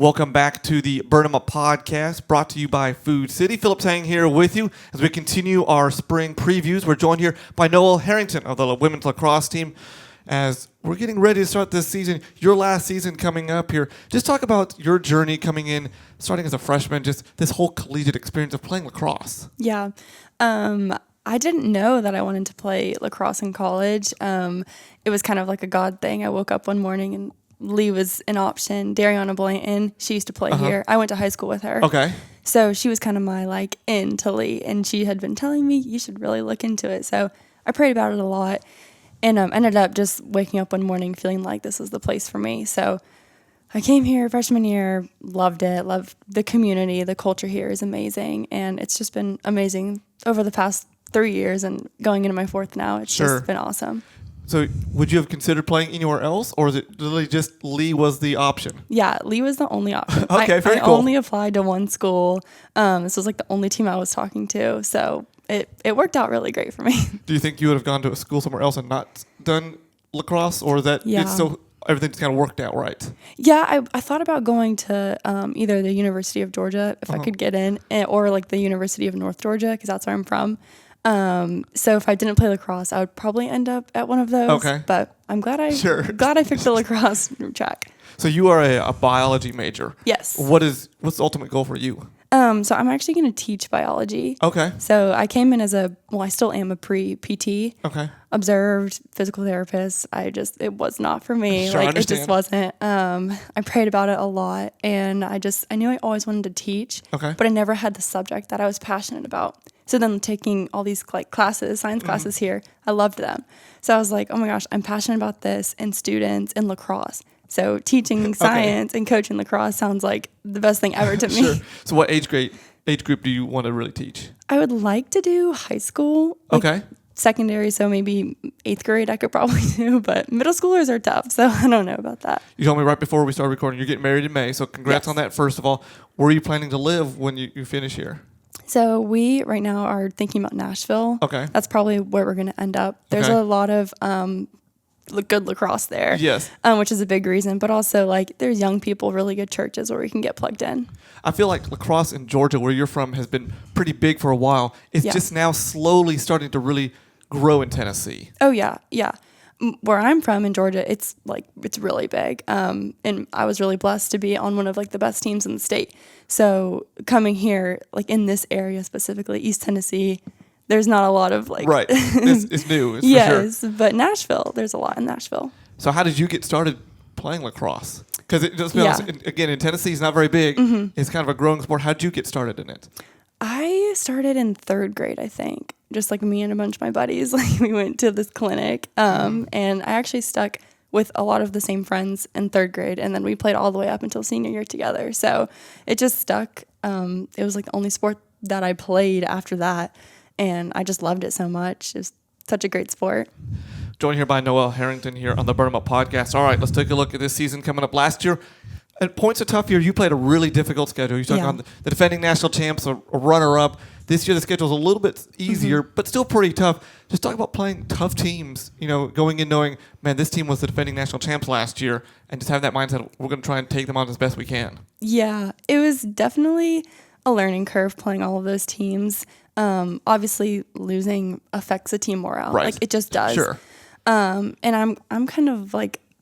Welcome back to the Burn 'em Up podcast, brought to you by Food City. Philip Tang here with you as we continue our spring previews. We're joined here by Noelle Harrington of the women's lacrosse team as we're getting ready to start this season, your last season coming up here. Just talk about your journey coming in, starting as a freshman, just this whole collegiate experience of playing lacrosse. Yeah. I didn't know that I wanted to play lacrosse in college. It was kind of like a God thing. I woke up one morning and Lee was an option. Dariana Blanton, she used to play here. I went to high school with her. Okay. So she was kind of my in to Lee, and she had been telling me you should really look into it. So I prayed about it a lot, and ended up just waking up one morning feeling like this is the place for me. So I came here freshman year, loved it, loved the community. The culture here is amazing, and it's just been amazing over the past 3 years and going into my fourth now. It's just been awesome. So would you have considered playing anywhere else, or is it literally just Lee was the option? Yeah, Lee was the only option. Okay, very cool. I only applied to one school. This was the only team I was talking to, so it worked out really great for me. Do you think you would have gone to a school somewhere else and not done lacrosse, or is that it's so everything just kind of worked out right? Yeah, I thought about going to either the University of Georgia if I could get in, or the University of North Georgia because that's where I'm from. So if I didn't play lacrosse, I would probably end up at one of those. Okay. But I'm glad I picked the lacrosse track. So you are a biology major. Yes. What's the ultimate goal for you? So I'm actually going to teach biology. Okay. So I came in I still am a pre-PT. Okay. Observed physical therapist. It was not for me. Sure, it just wasn't. I prayed about it a lot, and I knew I always wanted to teach. Okay. But I never had the subject that I was passionate about. So then taking all these classes, science classes here, I loved them. So I was like, oh my gosh, I'm passionate about this and students and lacrosse. So teaching science and coaching lacrosse sounds like the best thing ever to me. Sure. So what age group do you want to really teach? I would like to do high school. Secondary, so maybe 8th grade I could probably do, but middle schoolers are tough, so I don't know about that. You told me right before we started recording you're getting married in May, so congrats on that first of all. Where are you planning to live when you finish here? So we right now are thinking about Nashville. Okay. That's probably where we're going to end up. There's a lot of good lacrosse there. Yes. Which is a big reason, but also there's young people, really good churches where we can get plugged in. I feel like lacrosse in Georgia, where you're from, has been pretty big for a while. It's just now slowly starting to really grow in Tennessee. Oh yeah. Where I'm from in Georgia, it's really big. And I was really blessed to be on one of the best teams in the state. So coming here, in this area specifically, East Tennessee, there's not a lot of Right. It's new. It's yes, for sure. But Nashville, there's a lot in Nashville. So how did you get started playing lacrosse? Because just be honest, again, in Tennessee, it's not very big. Mm-hmm. It's kind of a growing sport. How did you get started in it? I started in 3rd grade, I think. Just me and a bunch of my buddies, we went to this clinic, and I actually stuck with a lot of the same friends in 3rd grade, and then we played all the way up until senior year together. So it just stuck. It was the only sport that I played after that, and I just loved it so much. It was such a great sport. Joined here by Noelle Harrington here on the Burn 'em Up podcast. All right, let's take a look at this season coming up. Last year, at points a tough year, you played a really difficult schedule. You took on the defending national champs, a runner-up. This year the schedule is a little bit easier, but still pretty tough. Just talk about playing tough teams, going in knowing, man, this team was the defending national champs last year, and just having that mindset, we're going to try and take them on as best we can. Yeah, it was definitely a learning curve playing all of those teams. Obviously, losing affects a team morale. Right. It just does. Sure. And I'm kind of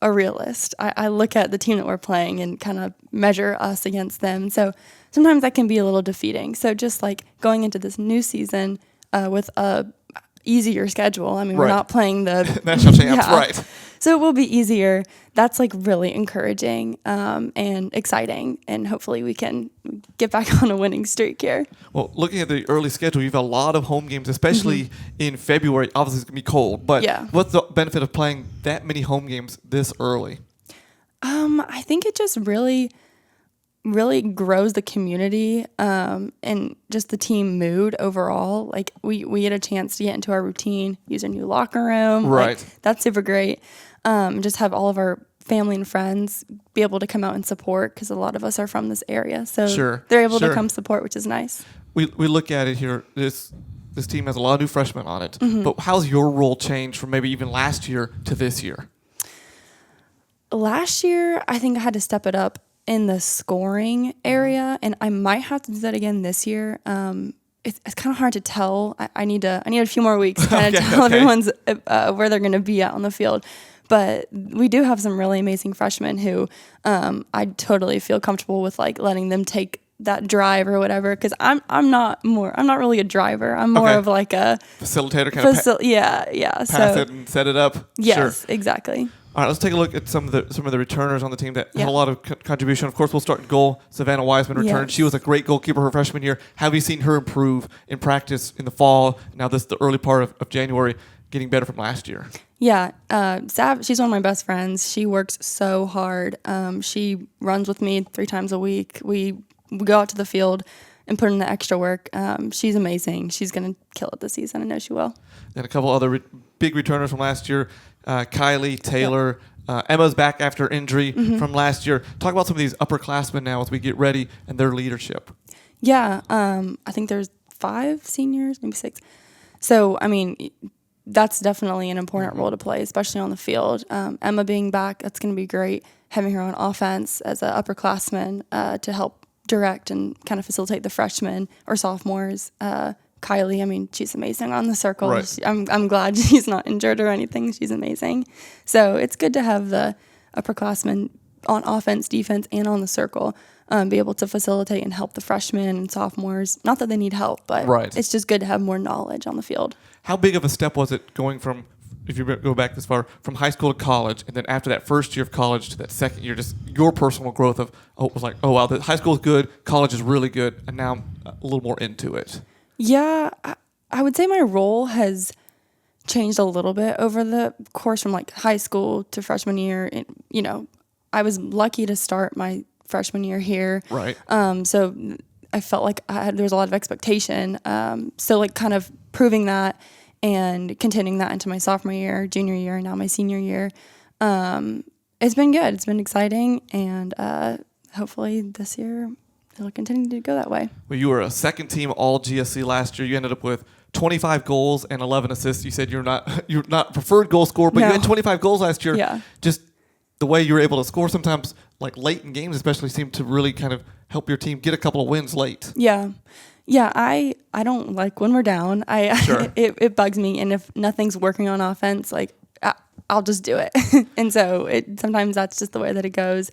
a realist. I look at the team that we're playing and kind of measure us against them. So sometimes that can be a little defeating. So just going into this new season with a easier schedule. I mean, we're not playing the national champs, right? So it will be easier. That's really encouraging and exciting, and hopefully we can get back on a winning streak here. Well, looking at the early schedule, you have a lot of home games, especially in February. Obviously, it's going to be cold, but what's the benefit of playing that many home games this early? I think it just really grows the community and just the team mood overall. We get a chance to get into our routine, use a new locker room. Right. That's super great. Just have all of our family and friends be able to come out and support because a lot of us are from this area. So they're able to come support, which is nice. We look at it here. This team has a lot of new freshmen on it. But how's your role changed from maybe even last year to this year? Last year, I think I had to step it up in the scoring area, and I might have to do that again this year. It's kind of hard to tell. I need a few more weeks to kind of tell everyone's where they're going to be at on the field. But we do have some really amazing freshmen who I totally feel comfortable with, like letting them take that drive or whatever. Because I'm not really a driver. I'm more of like a facilitator, kind of. Pass it and set it up. Yes, exactly. All right, let's take a look at some of the returners on the team that had a lot of contribution. Of course, we'll start in goal. Savannah Wiseman returned. Yes. She was a great goalkeeper her freshman year. Have you seen her improve in practice in the fall? Now this is the early part of January, getting better from last year. Yeah, Sav, she's one of my best friends. She works so hard. She runs with me 3 times a week. We go out to the field and put in the extra work. She's amazing. She's going to kill it this season. I know she will. And a couple other big returners from last year. Kylie, Taylor, Emma's back after injury from last year. Talk about some of these upperclassmen now as we get ready and their leadership. Yeah, I think there's 5 seniors, maybe 6. So, I mean, that's definitely an important role to play, especially on the field. Emma being back, that's going to be great. Having her on offense as an upperclassman to help direct and kind of facilitate the freshmen or sophomores. Kylie, I mean, she's amazing on the circle. Right. I'm glad she's not injured or anything. She's amazing. So it's good to have the upperclassmen on offense, defense, and on the circle be able to facilitate and help the freshmen and sophomores. Not that they need help, but it's just good to have more knowledge on the field. How big of a step was it going from, if you go back this far, from high school to college, and then after that first year of college to that second year, just your personal growth of, it was like, oh, wow, the high school is good, college is really good, and now I'm a little more into it. Yeah, I would say my role has changed a little bit over the course from like high school to freshman year. And, you know, I was lucky to start my freshman year here. Right. So I felt like there was a lot of expectation. So like kind of proving that and continuing that into my sophomore year, junior year, and now my senior year. It's been good. It's been exciting. And hopefully this year it'll continue to go that way. Well, you were a second team all GSC last year. You ended up with 25 goals and 11 assists. You said you're not preferred goal scorer, but you had 25 goals last year. Yeah. Just the way you're able to score sometimes, like late in games especially, seemed to really kind of help your team get a couple of wins late. Yeah. Yeah, I don't like when we're down. It bugs me, and if nothing's working on offense, like I'll just do it. And so sometimes that's just the way that it goes.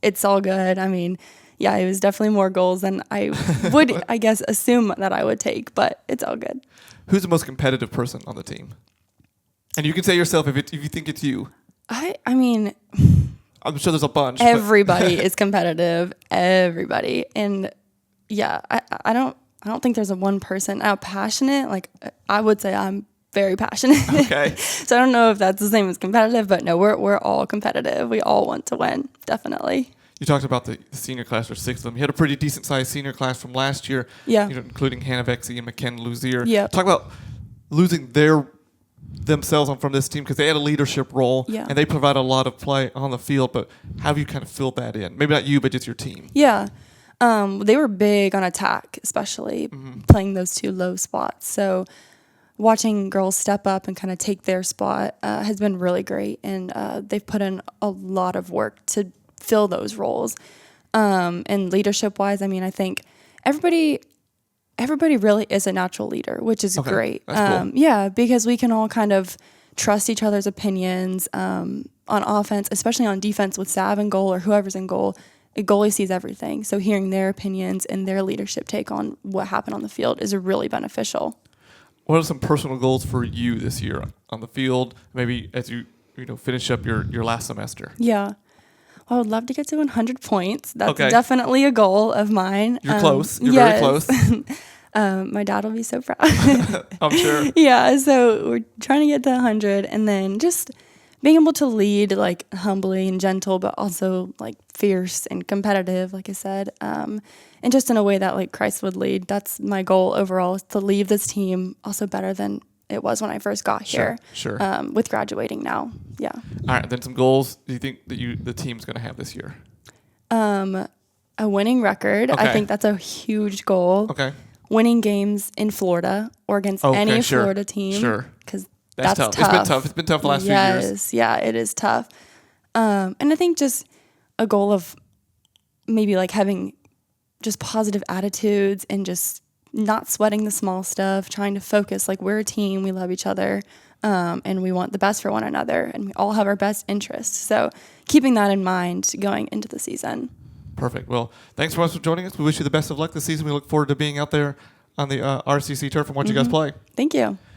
It's all good. I mean, yeah, it was definitely more goals than I would, I guess, assume that I would take, but it's all good. Who's the most competitive person on the team? And you can say yourself if you think it's you. I mean, I'm sure there's a bunch. Everybody is competitive. Everybody. And yeah, I don't think there's a one person. Passionate, like I would say I'm very passionate. Okay. So I don't know if that's the same as competitive, but no, we're all competitive. We all want to win, definitely. You talked about the senior class. There's 6 of them. You had a pretty decent-sized senior class from last year. Yeah. Including Hannah Vexey and McKenna Luzier. Yeah. Talk about losing themselves from this team because they had a leadership role and they provide a lot of play on the field. But how have you kind of filled that in? Maybe not you, but just your team. Yeah. They were big on attack, especially playing those 2 low spots. So watching girls step up and kind of take their spot has been really great. And they've put in a lot of work to fill those roles. And leadership-wise, I mean, I think everybody really is a natural leader, which is great. That's cool. Yeah, because we can all kind of trust each other's opinions on offense, especially on defense with Sav in goal or whoever's in goal. A goalie sees everything. So hearing their opinions and their leadership take on what happened on the field is really beneficial. What are some personal goals for you this year on the field, maybe as you finish up your last semester? Yeah. Well, I would love to get to 100 points. That's definitely a goal of mine. You're close. You're very close. My dad will be so proud. I'm sure. Yeah, so we're trying to get to 100, and then just being able to lead like humbly and gentle, but also like fierce and competitive, like I said, and just in a way that like Christ would lead. That's my goal overall, is to leave this team also better than it was when I first got here. Sure. With graduating now. Yeah. All right. Then some goals do you think that the team's going to have this year? A winning record. Okay. I think that's a huge goal. Okay. Winning games in Florida or against any Florida team. Sure. Because that's tough. It's been tough. It's been tough the last few years. Yeah, it is tough. And I think just a goal of maybe like having just positive attitudes and just not sweating the small stuff, trying to focus, like we're a team, we love each other, and we want the best for one another, and we all have our best interests. So keeping that in mind going into the season. Perfect. Well, thanks so much for joining us. We wish you the best of luck this season. We look forward to being out there on the RCC turf and watch you guys play. Thank you.